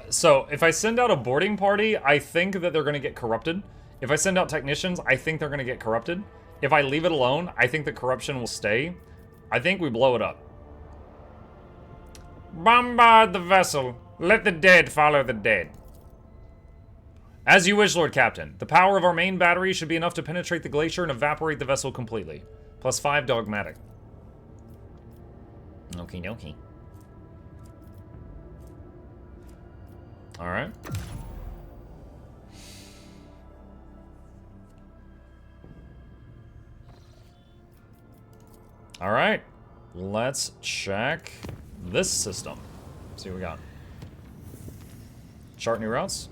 So, if I send out a boarding party, I think that they're going to get corrupted. If I send out technicians, I think they're going to get corrupted. If I leave it alone, I think the corruption will stay. I think we blow it up. Bombard the vessel. Let the dead follow the dead. As you wish, Lord Captain. The power of our main battery should be enough to penetrate the glacier and evaporate the vessel completely. +5 dogmatic. Okie dokie. Alright. Alright. Let's check this system. See what we got. Chart new routes.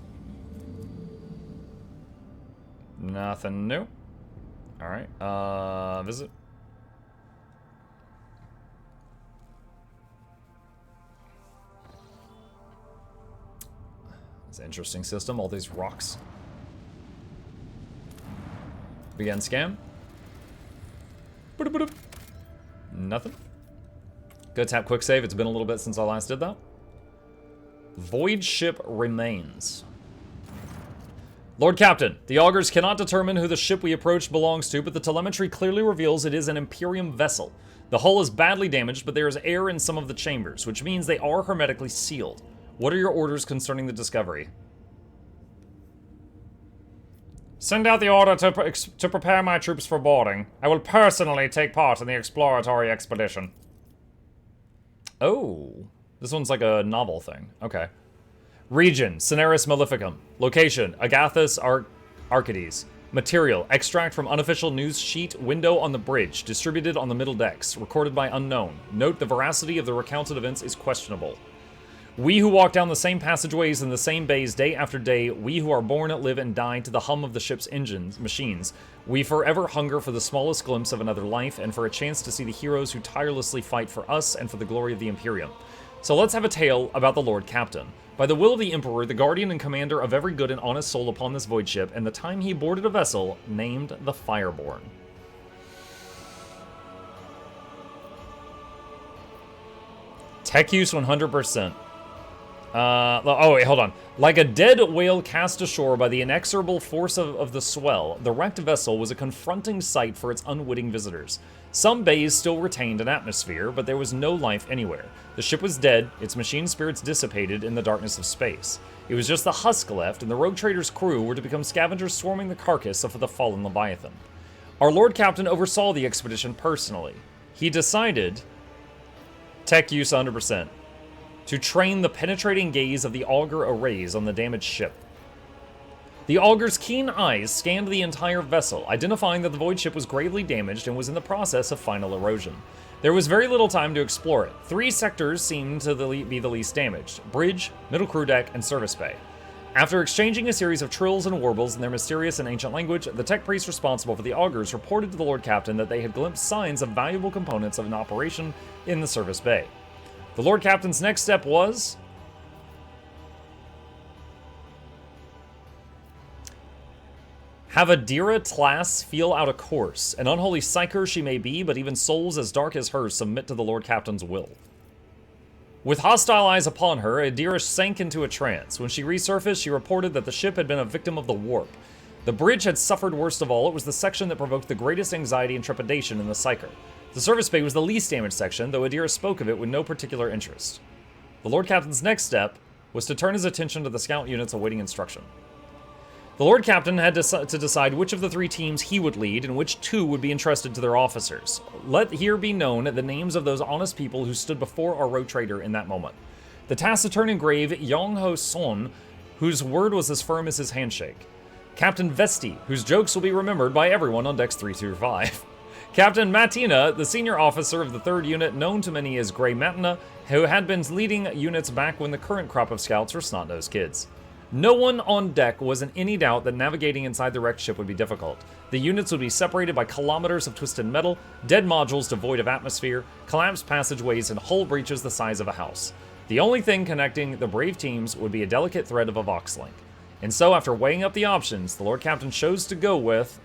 Nothing new. Alright. Visit. It's an interesting system, all these rocks. Begin scan. Nothing. Go tap quick save. It's been a little bit since I last did that. Void ship remains. Lord Captain, the augurs cannot determine who the ship we approached belongs to, but the telemetry clearly reveals it is an Imperium vessel. The hull is badly damaged, but there is air in some of the chambers, which means they are hermetically sealed. What are your orders concerning the discovery? Send out the order to prepare my troops for boarding. I will personally take part in the exploratory expedition. Oh, this one's like a novel thing. Okay. Region, Cineris Maleficum. Location, Agathis Arcades. Material, extract from unofficial news sheet, window on the bridge, distributed on the middle decks, recorded by unknown. Note the veracity of the recounted events is questionable. We who walk down the same passageways in the same bays day after day, we who are born, live, and die to the hum of the ship's machines, we forever hunger for the smallest glimpse of another life and for a chance to see the heroes who tirelessly fight for us and for the glory of the Imperium. So let's have a tale about the Lord Captain. By the will of the Emperor, the guardian and commander of every good and honest soul upon this void ship, and the time he boarded a vessel named the Fireborn. Tech use 100%. Oh wait, hold on. Like a dead whale cast ashore by the inexorable force of the swell, the wrecked vessel was a confronting sight for its unwitting visitors. Some bays still retained an atmosphere, but there was no life anywhere. The ship was dead, its machine spirits dissipated in the darkness of space. It was just the husk left, and the rogue trader's crew were to become scavengers swarming the carcass of the fallen Leviathan. Our Lord Captain oversaw the expedition personally. He decided, tech use 100%, to train the penetrating gaze of the augur arrays on the damaged ship. The augur's keen eyes scanned the entire vessel, identifying that the void ship was gravely damaged and was in the process of final erosion. There was very little time to explore it. 3 sectors seemed to be the least damaged: bridge, middle crew deck, and service bay. After exchanging a series of trills and warbles in their mysterious and ancient language, the tech priest responsible for the augurs reported to the Lord Captain that they had glimpsed signs of valuable components of an operation in the service bay. The Lord Captain's next step was have Adira Tlass feel out a course. An unholy psyker she may be, but even souls as dark as hers submit to the Lord Captain's will. With hostile eyes upon her, Adira sank into a trance. When she resurfaced, she reported that the ship had been a victim of the warp. The bridge had suffered worst of all. It was the section that provoked the greatest anxiety and trepidation in the psyker. The service bay was the least damaged section, though Adira spoke of it with no particular interest. The Lord Captain's next step was to turn his attention to the scout units awaiting instruction. The Lord Captain had to decide which of the 3 teams he would lead and which 2 would be entrusted to their officers. Let here be known the names of those honest people who stood before our rogue trader in that moment. The taciturn and grave Yong Ho Son, whose word was as firm as his handshake. Captain Vesti, whose jokes will be remembered by everyone on decks 3 through 5. Captain Matina, the senior officer of the 3rd unit, known to many as Grey Matina, who had been leading units back when the current crop of scouts were snot-nosed kids. No one on deck was in any doubt that navigating inside the wrecked ship would be difficult. The units would be separated by kilometers of twisted metal, dead modules devoid of atmosphere, collapsed passageways, and hull breaches the size of a house. The only thing connecting the brave teams would be a delicate thread of a Vox link. And so, after weighing up the options, the Lord Captain chose to go with...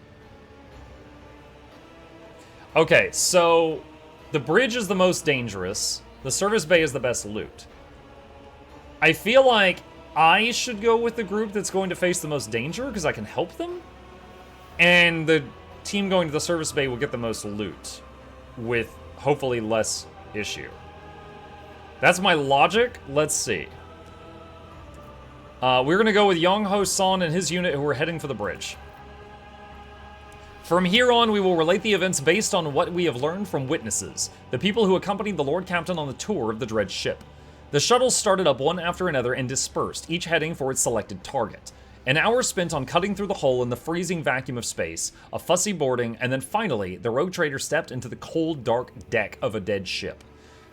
Okay, so the bridge is the most dangerous. The service bay is the best loot. I feel like I should go with the group that's going to face the most danger because I can help them. And the team going to the service bay will get the most loot with hopefully less issue. That's my logic. Let's see. We're going to go with Young Ho Son and his unit who are heading for the bridge. From here on, we will relate the events based on what we have learned from witnesses, the people who accompanied the Lord Captain on the tour of the Dread ship. The shuttles started up one after another and dispersed, each heading for its selected target. An hour spent on cutting through the hole in the freezing vacuum of space, a fussy boarding, and then finally, the rogue trader stepped into the cold, dark deck of a dead ship.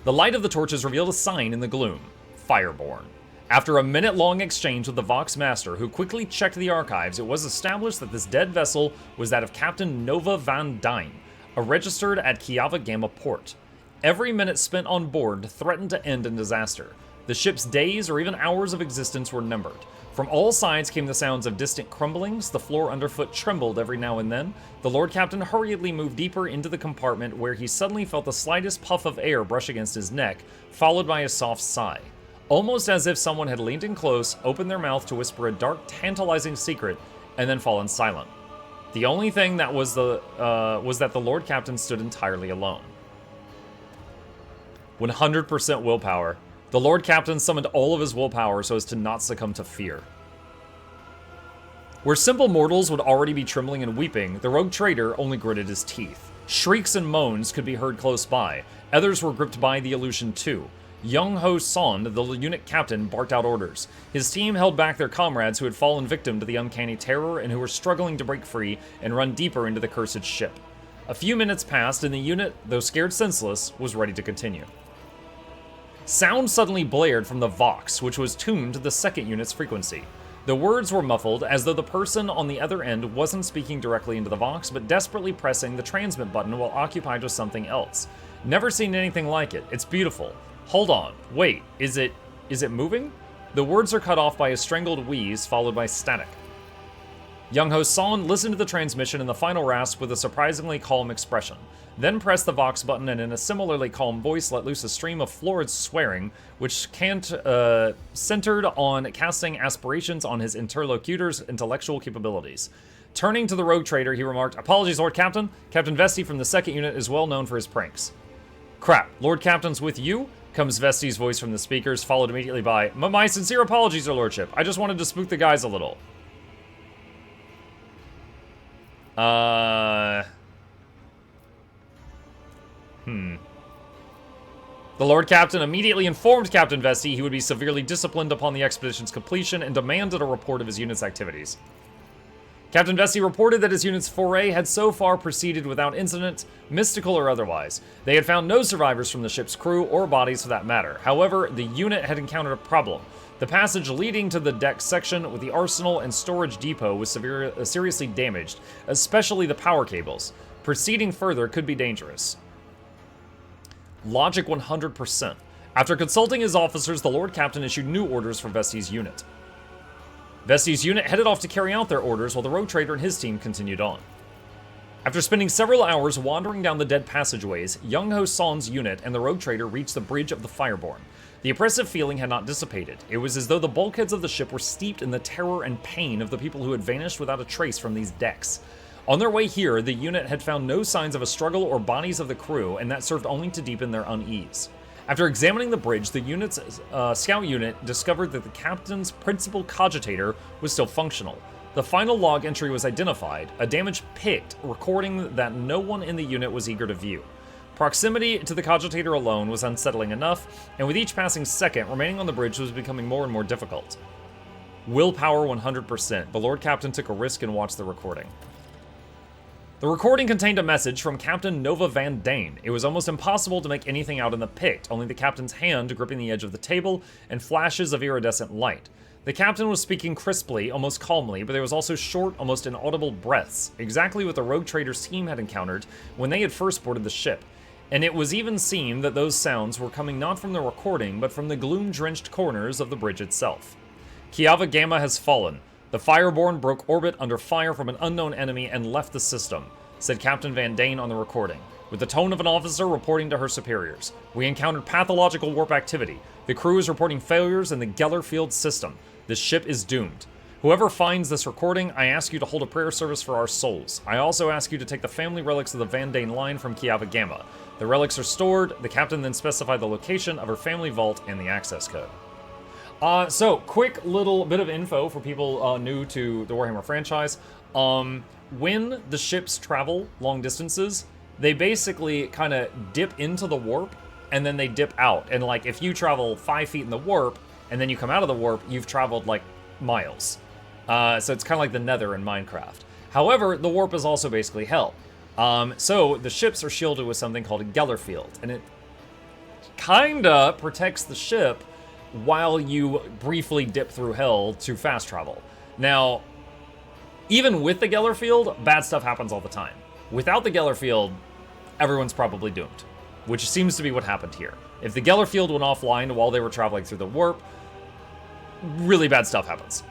The light of the torches revealed a sign in the gloom: Fireborn. After a minute-long exchange with the Vox Master, who quickly checked the archives, it was established that this dead vessel was that of Captain Nova Van Dyne, registered at Kiava Gamma Port. Every minute spent on board threatened to end in disaster. The ship's days or even hours of existence were numbered. From all sides came the sounds of distant crumblings, the floor underfoot trembled every now and then. The Lord Captain hurriedly moved deeper into the compartment where he suddenly felt the slightest puff of air brush against his neck, followed by a soft sigh. Almost as if someone had leaned in close, opened their mouth to whisper a dark, tantalizing secret, and then fallen silent. The only thing that was that the Lord Captain stood entirely alone. 100% willpower. The Lord Captain summoned all of his willpower so as to not succumb to fear. Where simple mortals would already be trembling and weeping, the rogue trader only gritted his teeth. Shrieks and moans could be heard close by. Others were gripped by the illusion too. Young Ho Son, the unit captain, barked out orders. His team held back their comrades who had fallen victim to the uncanny terror and who were struggling to break free and run deeper into the cursed ship. A few minutes passed and the unit, though scared senseless, was ready to continue. Sound suddenly blared from the Vox, which was tuned to the second unit's frequency. The words were muffled, as though the person on the other end wasn't speaking directly into the Vox, but desperately pressing the transmit button while occupied with something else. Never seen anything like it. It's beautiful. Hold on. Wait, is it moving? The words are cut off by a strangled wheeze, followed by static. Young Ho Son listened to the transmission in the final rasp with a surprisingly calm expression, then pressed the Vox button and in a similarly calm voice let loose a stream of florid swearing, which centered on casting aspirations on his interlocutor's intellectual capabilities. Turning to the rogue trader, he remarked, "Apologies, Lord Captain. Captain Vesti from the second unit is well known for his pranks." "Crap, Lord Captain's with you?" comes Vesti's voice from the speakers, followed immediately by, "My sincere apologies, Your Lordship. I just wanted to spook the guys a little." The Lord Captain immediately informed Captain Vesti he would be severely disciplined upon the expedition's completion and demanded a report of his unit's activities. Captain Vesti reported that his unit's foray had so far proceeded without incident, mystical or otherwise. They had found no survivors from the ship's crew, or bodies for that matter. However, the unit had encountered a problem. The passage leading to the deck section with the arsenal and storage depot was seriously damaged, especially the power cables. Proceeding further could be dangerous. Logic 100%. After consulting his officers, the Lord Captain issued new orders for Vesti's unit. Vesti's unit headed off to carry out their orders while the rogue trader and his team continued on. After spending several hours wandering down the dead passageways, Young Ho Son's unit and the rogue trader reached the bridge of the Fireborn. The oppressive feeling had not dissipated. It was as though the bulkheads of the ship were steeped in the terror and pain of the people who had vanished without a trace from these decks. On their way here, the unit had found no signs of a struggle or bodies of the crew, and that served only to deepen their unease. After examining the bridge, the unit's scout unit discovered that the captain's principal cogitator was still functional. The final log entry was identified, a damaged pict recording that no one in the unit was eager to view. Proximity to the cogitator alone was unsettling enough, and with each passing second, remaining on the bridge was becoming more and more difficult. Willpower 100%. The Lord Captain took a risk and watched the recording. The recording contained a message from Captain Nova Van Dyne. It was almost impossible to make anything out in the pict, only the captain's hand gripping the edge of the table and flashes of iridescent light. The captain was speaking crisply, almost calmly, but there was also short, almost inaudible breaths, exactly what the rogue trader's team had encountered when they had first boarded the ship. And it was even seen that those sounds were coming not from the recording, but from the gloom-drenched corners of the bridge itself. Kiava Gamma has fallen. The Fireborn broke orbit under fire from an unknown enemy and left the system, said Captain Van Dyne on the recording, with the tone of an officer reporting to her superiors. We encountered pathological warp activity. The crew is reporting failures in the Gellerfield system. The ship is doomed. Whoever finds this recording, I ask you to hold a prayer service for our souls. I also ask you to take the family relics of the Van Dane line from Kiava Gamma. The relics are stored. The captain then specified the location of her family vault and the access code. So, quick little bit of info for people new to the Warhammer franchise. When the ships travel long distances, they basically kind of dip into the warp, and then they dip out. And, like, if you travel 5 feet in the warp, and then you come out of the warp, you've traveled, like, miles. So it's kind of like the Nether in Minecraft. However, the warp is also basically hell. So the ships are shielded with something called a Gellerfield, and it kinda protects the ship while you briefly dip through hell to fast travel. Now, even with the Gellerfield, bad stuff happens all the time. Without the Gellerfield, everyone's probably doomed, which seems to be what happened here. If the Gellerfield went offline while they were traveling through the warp, really bad stuff happens.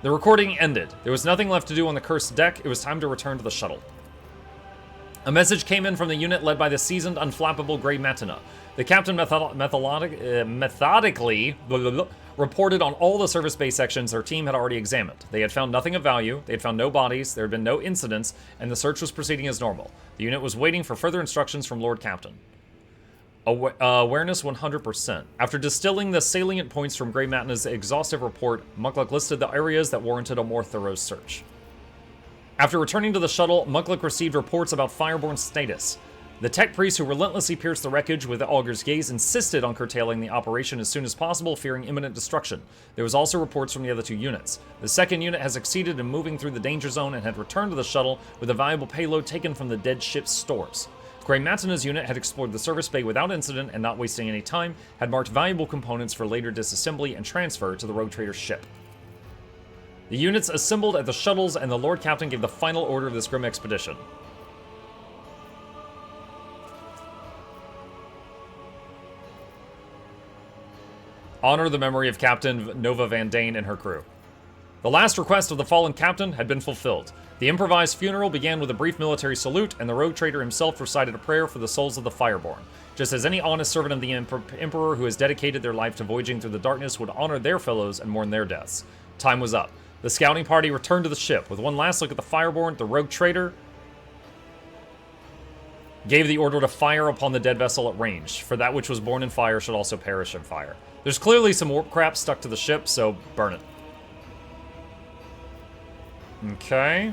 The recording ended. There was nothing left to do on the cursed deck. It was time to return to the shuttle. A message came in from the unit led by the seasoned, unflappable Grey Matina. The captain methodically reported on all the service base sections their team had already examined. They had found nothing of value, they had found no bodies, there had been no incidents, and the search was proceeding as normal. The unit was waiting for further instructions from Lord Captain. Awareness 100%. After distilling the salient points from Grey Matina's exhaustive report, Mukluk listed the areas that warranted a more thorough search. After returning to the shuttle, Mukluk received reports about Fireborn's status. The tech priest who relentlessly pierced the wreckage with the Augur's gaze insisted on curtailing the operation as soon as possible, fearing imminent destruction. There was also reports from the other 2 units. The second unit has succeeded in moving through the danger zone and had returned to the shuttle with a valuable payload taken from the dead ship's stores. Grey Matina's unit had explored the service bay without incident and not wasting any time, had marked valuable components for later disassembly and transfer to the Rogue Trader's ship. The units assembled at the shuttles, and the Lord Captain gave the final order of this grim expedition. Honor the memory of Captain Nova Van Dane and her crew. The last request of the fallen captain had been fulfilled. The improvised funeral began with a brief military salute, and the Rogue Trader himself recited a prayer for the souls of the Fireborn. Just as any honest servant of the Emperor who has dedicated their life to voyaging through the darkness would honor their fellows and mourn their deaths. Time was up. The scouting party returned to the ship. With one last look at the Fireborn, the Rogue Trader gave the order to fire upon the dead vessel at range, for that which was born in fire should also perish in fire. There's clearly some warp crap stuck to the ship, so burn it. Okay.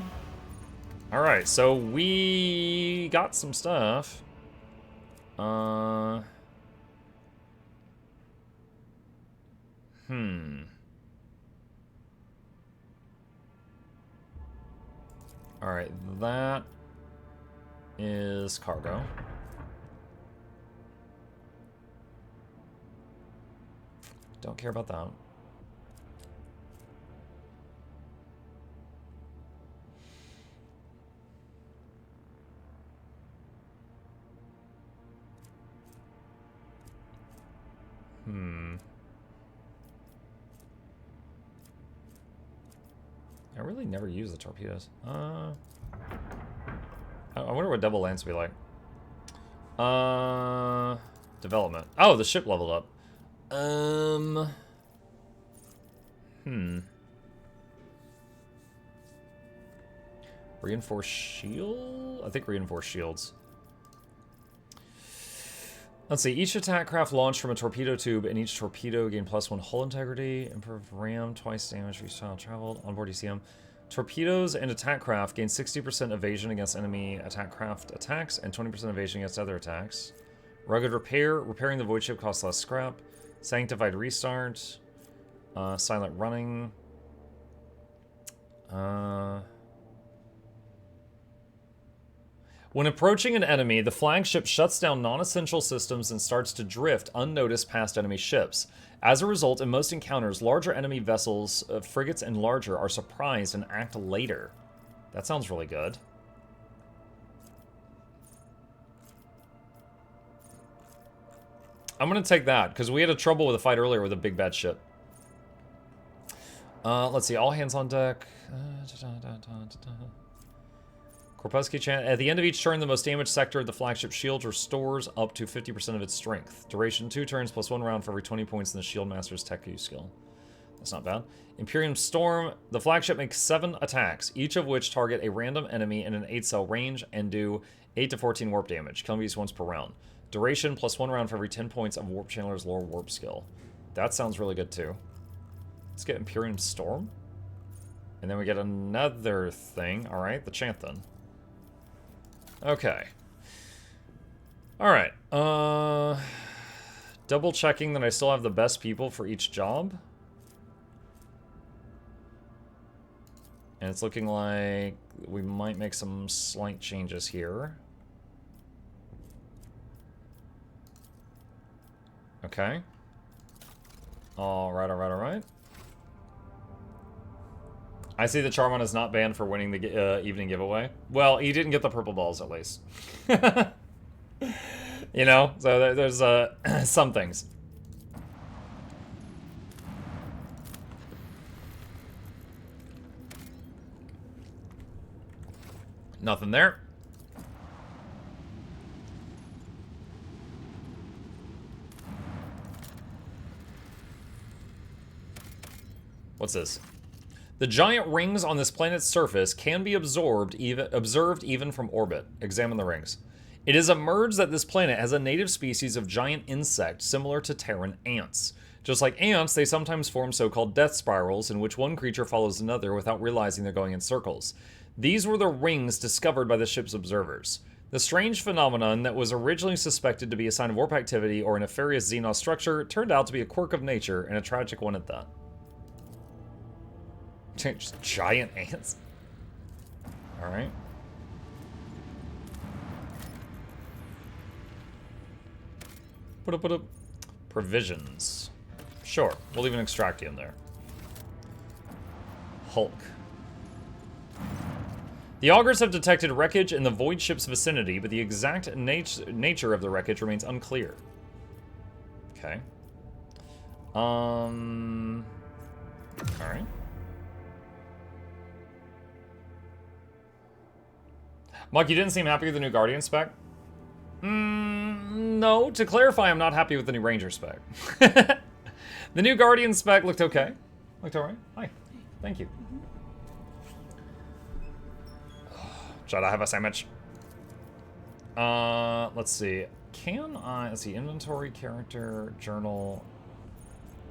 Alright, so we got some stuff. Alright, that is cargo. Don't care about that. I really never use the torpedoes. I wonder what double lance will be like. Development. Oh, the ship leveled up. Reinforced shield? I think reinforced shields. Let's see, each attack craft launched from a torpedo tube, and each torpedo gained +1 hull integrity, improved ram, twice damage for each time traveled, onboard ECM. Torpedoes and attack craft gain 60% evasion against enemy attack craft attacks, and 20% evasion against other attacks. Rugged repair, repairing the void ship costs less scrap. Sanctified restart. Silent running. When approaching an enemy, the flagship shuts down non-essential systems and starts to drift unnoticed past enemy ships. As a result, in most encounters, larger enemy vessels, frigates and larger, are surprised and act later. That sounds really good. I'm gonna take that, because we had a trouble with a fight earlier with a big bad ship. Let's see, all hands on deck. Korpusky chant. At the end of each turn, the most damaged sector of the flagship shield restores up to 50% of its strength. Duration 2 turns plus 1 round for every 20 points in the shield master's tech use skill. That's not bad. Imperium Storm. The flagship makes 7 attacks, each of which target a random enemy in an 8-cell range and do 8 to 14 warp damage. Kill these once per round. Duration plus 1 round for every 10 points of Warp Channeler's lore warp skill. That sounds really good too. Let's get Imperium Storm. And then we get another thing. Alright, the chant then. Okay. Alright. Double checking that I still have the best people for each job. And it's looking like we might make some slight changes here. Okay. Alright, alright, alright. I see the Charmon is not banned for winning the evening giveaway. Well, he didn't get the purple balls, at least. You know? So there's some things. Nothing there. What's this? The giant rings on this planet's surface can be observed even from orbit. Examine the rings. It has emerged that this planet has a native species of giant insect similar to Terran ants. Just like ants, they sometimes form so-called death spirals in which one creature follows another without realizing they're going in circles. These were the rings discovered by the ship's observers. The strange phenomenon that was originally suspected to be a sign of warp activity or a nefarious Xenos structure turned out to be a quirk of nature, and a tragic one at that. Just giant ants. Alright. Put up. Provisions. Sure, we'll leave an extractium there. Hulk. The augurs have detected wreckage in the void ship's vicinity, but the exact nature of the wreckage remains unclear. Okay. Alright. Mike, you didn't seem happy with the new Guardian spec? No. To clarify, I'm not happy with the new Ranger spec. The new Guardian spec looked okay. Looked alright. Hi. Thank you. Should I have a sandwich? Let's see. Let's see, inventory, character, journal,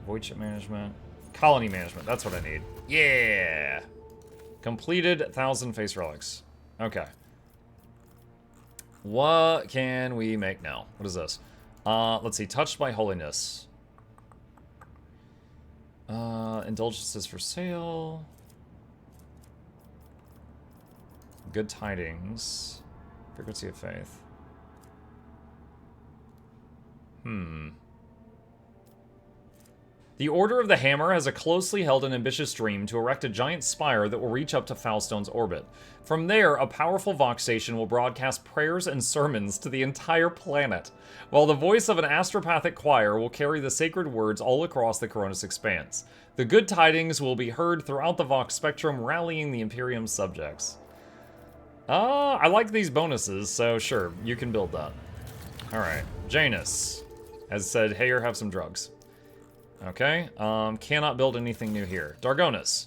void ship management, colony management. That's what I need. Yeah! Completed 1,000 face relics. Okay. What can we make now? What is this? Let's see. Touched by holiness. Indulgences for sale. Good tidings. Frequency of faith. The Order of the Hammer has a closely held and ambitious dream to erect a giant spire that will reach up to Foulstone's orbit. From there, a powerful Vox station will broadcast prayers and sermons to the entire planet, while the voice of an astropathic choir will carry the sacred words all across the Coronis expanse. The good tidings will be heard throughout the Vox spectrum, rallying the Imperium's subjects. I like these bonuses, so sure, you can build that. Alright, Janus has said, hey, or have some drugs. Okay, cannot build anything new here. Dargonis.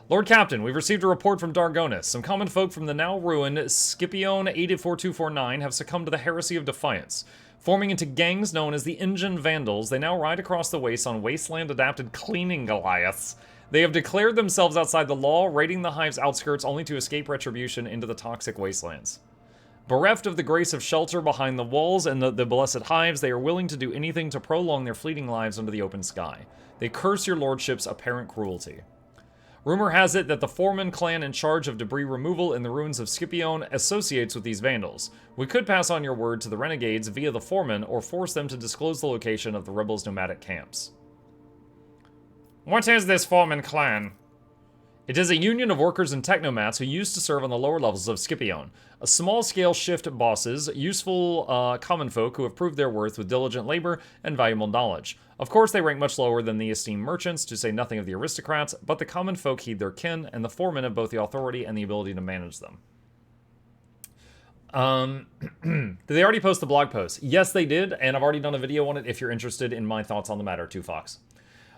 Lord Captain, we've received a report from Dargonis. Some common folk from the now ruined Scipione 84249 have succumbed to the heresy of defiance. Forming into gangs known as the Engine Vandals, they now ride across the waste on wasteland-adapted cleaning Goliaths. They have declared themselves outside the law, raiding the hive's outskirts only to escape retribution into the toxic wastelands. Bereft of the grace of shelter behind the walls and the blessed hives, they are willing to do anything to prolong their fleeting lives under the open sky. They curse your lordship's apparent cruelty. Rumor has it that the Foreman clan in charge of debris removal in the ruins of Scipione associates with these vandals. We could pass on your word to the renegades via the Foreman or force them to disclose the location of the rebels' nomadic camps. What is this Foreman clan? It is a union of workers and technomats who used to serve on the lower levels of Scipione. A small-scale shift bosses, useful common folk who have proved their worth with diligent labor and valuable knowledge. Of course, they rank much lower than the esteemed merchants, to say nothing of the aristocrats, but the common folk heed their kin, and the foremen have both the authority and the ability to manage them. Did they already post the blog post? Yes, they did, and I've already done a video on it if you're interested in my thoughts on the matter, 2Fox.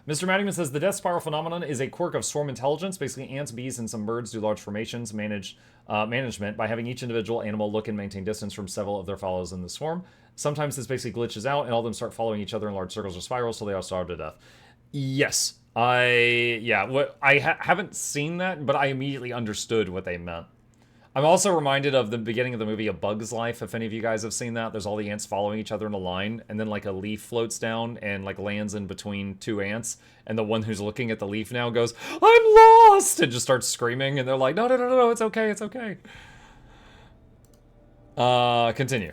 Mr. Madigan says, the death spiral phenomenon is a quirk of swarm intelligence. Basically, ants, bees, and some birds do large formations management by having each individual animal look and maintain distance from several of their fellows in the swarm. Sometimes this basically glitches out, and all of them start following each other in large circles or spirals, so they all starve to death. Yes, I haven't seen that, but I immediately understood what they meant. I'm also reminded of the beginning of the movie A Bug's Life, if any of you guys have seen that. There's all the ants following each other in a line, and then like a leaf floats down and like lands in between two ants, and the one who's looking at the leaf now goes, "I'm lost!" and just starts screaming, and they're like, no, it's okay, it's okay. Continue.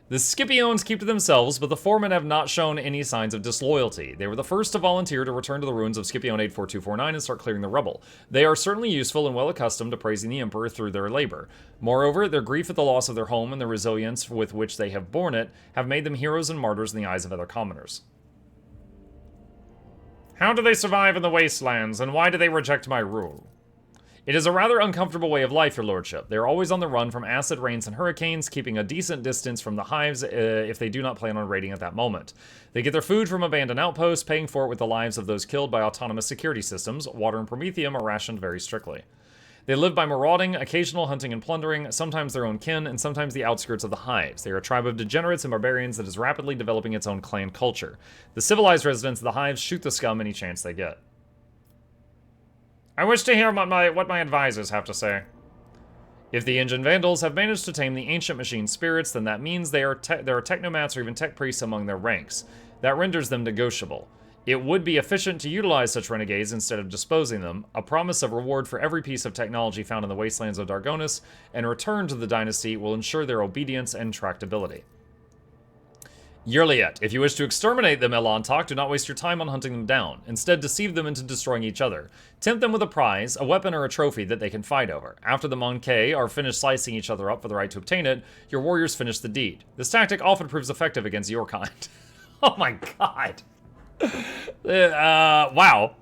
The Scipiones keep to themselves, but the foremen have not shown any signs of disloyalty. They were the first to volunteer to return to the ruins of Scipione 84249 and start clearing the rubble. They are certainly useful and well accustomed to praising the Emperor through their labor. Moreover, their grief at the loss of their home and the resilience with which they have borne it have made them heroes and martyrs in the eyes of other commoners. How do they survive in the wastelands, and why do they reject my rule? It is a rather uncomfortable way of life, your lordship. They are always on the run from acid rains and hurricanes, keeping a decent distance from the hives if they do not plan on raiding at that moment. They get their food from abandoned outposts, paying for it with the lives of those killed by autonomous security systems. Water and promethium are rationed very strictly. They live by marauding, occasional hunting and plundering, sometimes their own kin, and sometimes the outskirts of the hives. They are a tribe of degenerates and barbarians that is rapidly developing its own clan culture. The civilized residents of the hives shoot the scum any chance they get. I wish to hear what my advisors have to say. If the Engine Vandals have managed to tame the ancient machine spirits, then that means there are technomats or even tech priests among their ranks. That renders them negotiable. It would be efficient to utilize such renegades instead of disposing them, a promise of reward for every piece of technology found in the wastelands of Dargonis, and return to the dynasty will ensure their obedience and tractability. Yerliet, if you wish to exterminate them, Elantok, do not waste your time on hunting them down. Instead, deceive them into destroying each other. Tempt them with a prize, a weapon, or a trophy that they can fight over. After the Monkey are finished slicing each other up for the right to obtain it, your warriors finish the deed. This tactic often proves effective against your kind. Oh my god. Wow.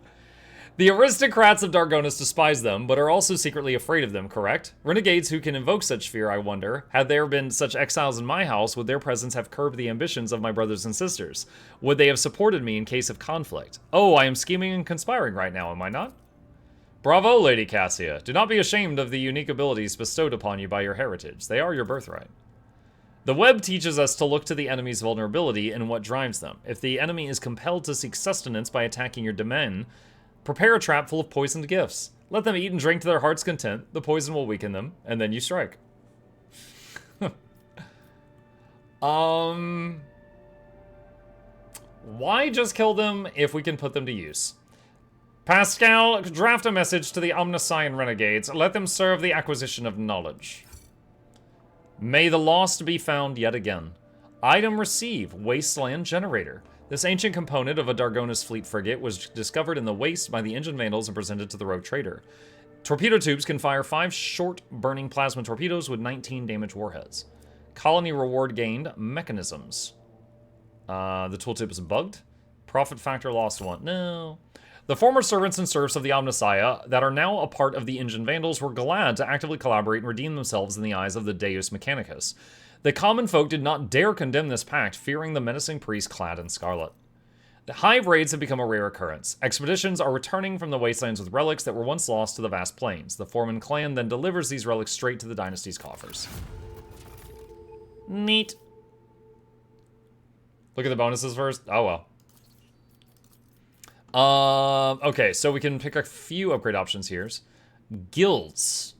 The aristocrats of Dargonis despise them, but are also secretly afraid of them, correct? Renegades who can invoke such fear, I wonder. Had there been such exiles in my house, would their presence have curbed the ambitions of my brothers and sisters? Would they have supported me in case of conflict? Oh, I am scheming and conspiring right now, am I not? Bravo, Lady Cassia. Do not be ashamed of the unique abilities bestowed upon you by your heritage. They are your birthright. The web teaches us to look to the enemy's vulnerability and what drives them. If the enemy is compelled to seek sustenance by attacking your domain, prepare a trap full of poisoned gifts. Let them eat and drink to their heart's content. The poison will weaken them, and then you strike. Why just kill them if we can put them to use? Pascal, draft a message to the Omniscient Renegades. Let them serve the acquisition of knowledge. May the lost be found yet again. Item receive, Wasteland Generator. This ancient component of a Dargonis fleet frigate was discovered in the waste by the Engine Vandals and presented to the rogue trader. Torpedo tubes can fire 5 short burning plasma torpedoes with 19 damage warheads. Colony reward gained, mechanisms. The tooltip is bugged. Profit factor lost 1. No. The former servants and serfs of the Omnissiah that are now a part of the Engine Vandals were glad to actively collaborate and redeem themselves in the eyes of the Deus Mechanicus. The common folk did not dare condemn this pact, fearing the menacing priest clad in scarlet. The hive raids have become a rare occurrence. Expeditions are returning from the wastelands with relics that were once lost to the vast plains. The Foreman clan then delivers these relics straight to the dynasty's coffers. Neat. Look at the bonuses first. Oh well. Okay, so we can pick a few upgrade options here. Guilds.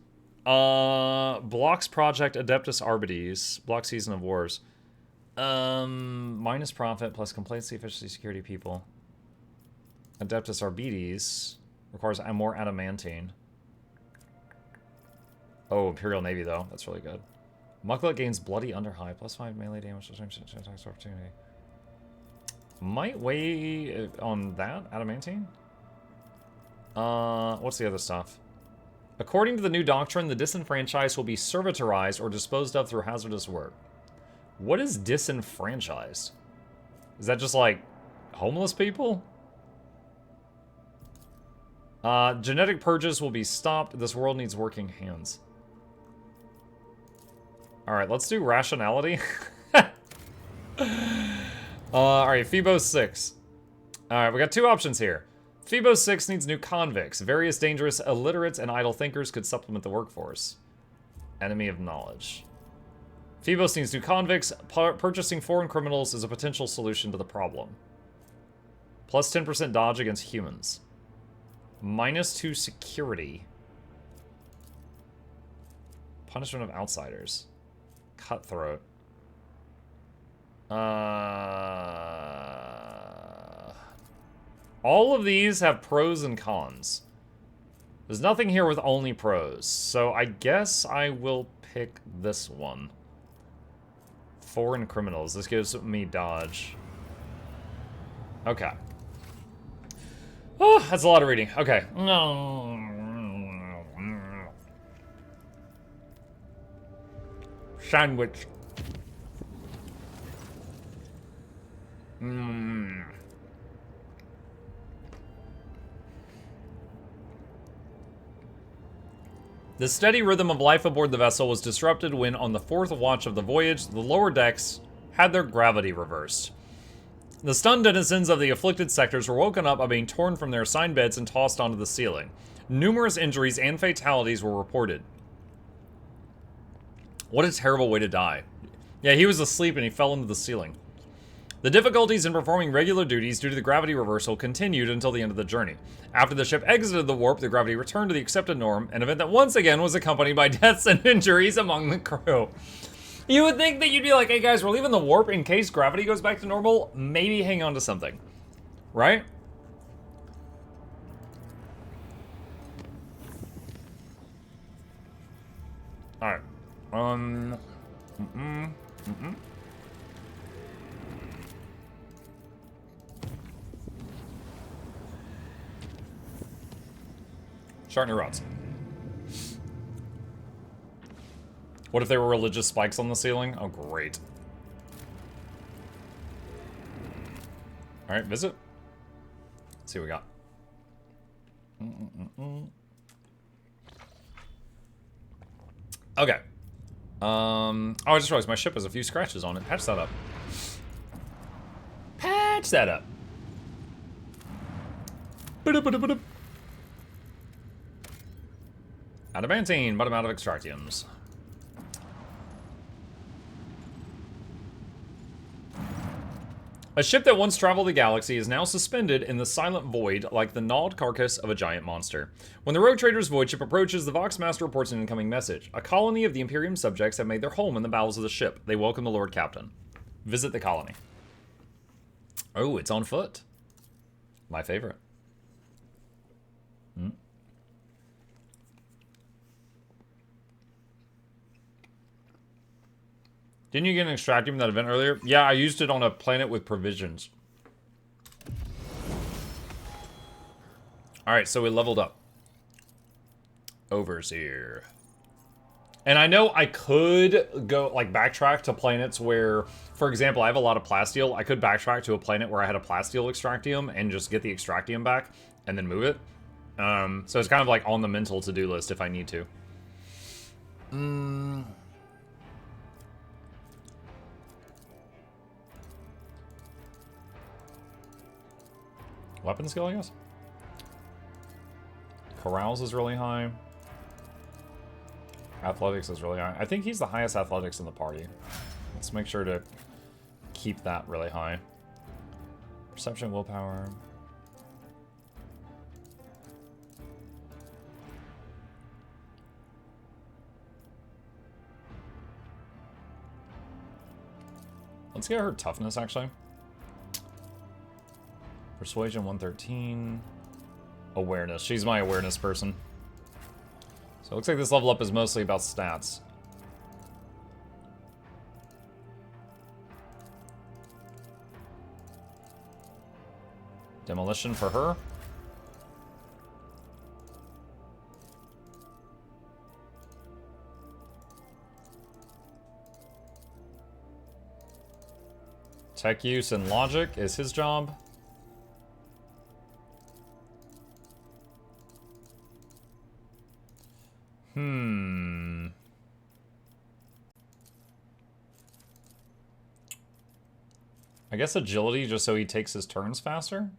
Blocks Project Adeptus Arbites. Block Season of Wars. Minus profit plus complacency, efficiency, security, people. Adeptus Arbites requires more adamantine. Oh, Imperial Navy though. That's really good. Mukluk gains bloody under high, plus 5 melee damage, attacks opportunity. Might weigh on that, adamantine. What's the other stuff? According to the new doctrine, the disenfranchised will be servitorized or disposed of through hazardous work. What is disenfranchised? Is that just like homeless people? Genetic purges will be stopped. This world needs working hands. Alright, let's do rationality. Alright, Phoebo 6. Alright, we got two options here. Phoebo 6 needs new convicts. Various dangerous illiterates and idle thinkers could supplement the workforce. Enemy of knowledge. Phoebos needs new convicts. Purchasing foreign criminals is a potential solution to the problem. Plus 10% dodge against humans. -2 security. Punishment of outsiders. Cutthroat. All of these have pros and cons. There's nothing here with only pros, so I guess I will pick this one. Foreign criminals. This gives me dodge. Okay. Oh, that's a lot of reading. Okay. Sandwich. The steady rhythm of life aboard the vessel was disrupted when, on the fourth watch of the voyage, the lower decks had their gravity reversed. The stunned denizens of the afflicted sectors were woken up by being torn from their assigned beds and tossed onto the ceiling. Numerous injuries and fatalities were reported. What a terrible way to die. Yeah, he was asleep and he fell into the ceiling. The difficulties in performing regular duties due to the gravity reversal continued until the end of the journey. After the ship exited the warp, the gravity returned to the accepted norm, an event that once again was accompanied by deaths and injuries among the crew. You would think that you'd be like, hey guys, we're leaving the warp in case gravity goes back to normal. Maybe hang on to something. Right? Alright. Sharpen your rods. What if there were religious spikes on the ceiling? Oh, great. Alright, visit. Let's see what we got. Okay. Oh, I just realized my ship has a few scratches on it. Patch that up. Patch that up. Adamantine, but I'm out of extractiums. A ship that once traveled the galaxy is now suspended in the silent void like the gnawed carcass of a giant monster. When the Rogue Trader's void ship approaches, the Vox Master reports an incoming message. A colony of the Imperium subjects have made their home in the bowels of the ship. They welcome the Lord Captain. Visit the colony. Oh, it's on foot. My favorite. Didn't you get an extractium in that event earlier? Yeah, I used it on a planet with provisions. Alright, so we leveled up. Overseer. And I know I could go, like, backtrack to planets where, for example, I have a lot of plasteel. I could backtrack to a planet where I had a plasteel extractium and just get the extractium back and then move it. So it's kind of like on the mental to-do list if I need to. Weapon skill, I guess? Carouse is really high. Athletics is really high. I think he's the highest athletics in the party. Let's make sure to keep that really high. Perception, willpower. Let's get her toughness, actually. Persuasion 113. Awareness. She's my awareness person. So it looks like this level up is mostly about stats. Demolition for her. Tech use and logic is his job. I guess agility just so he takes his turns faster?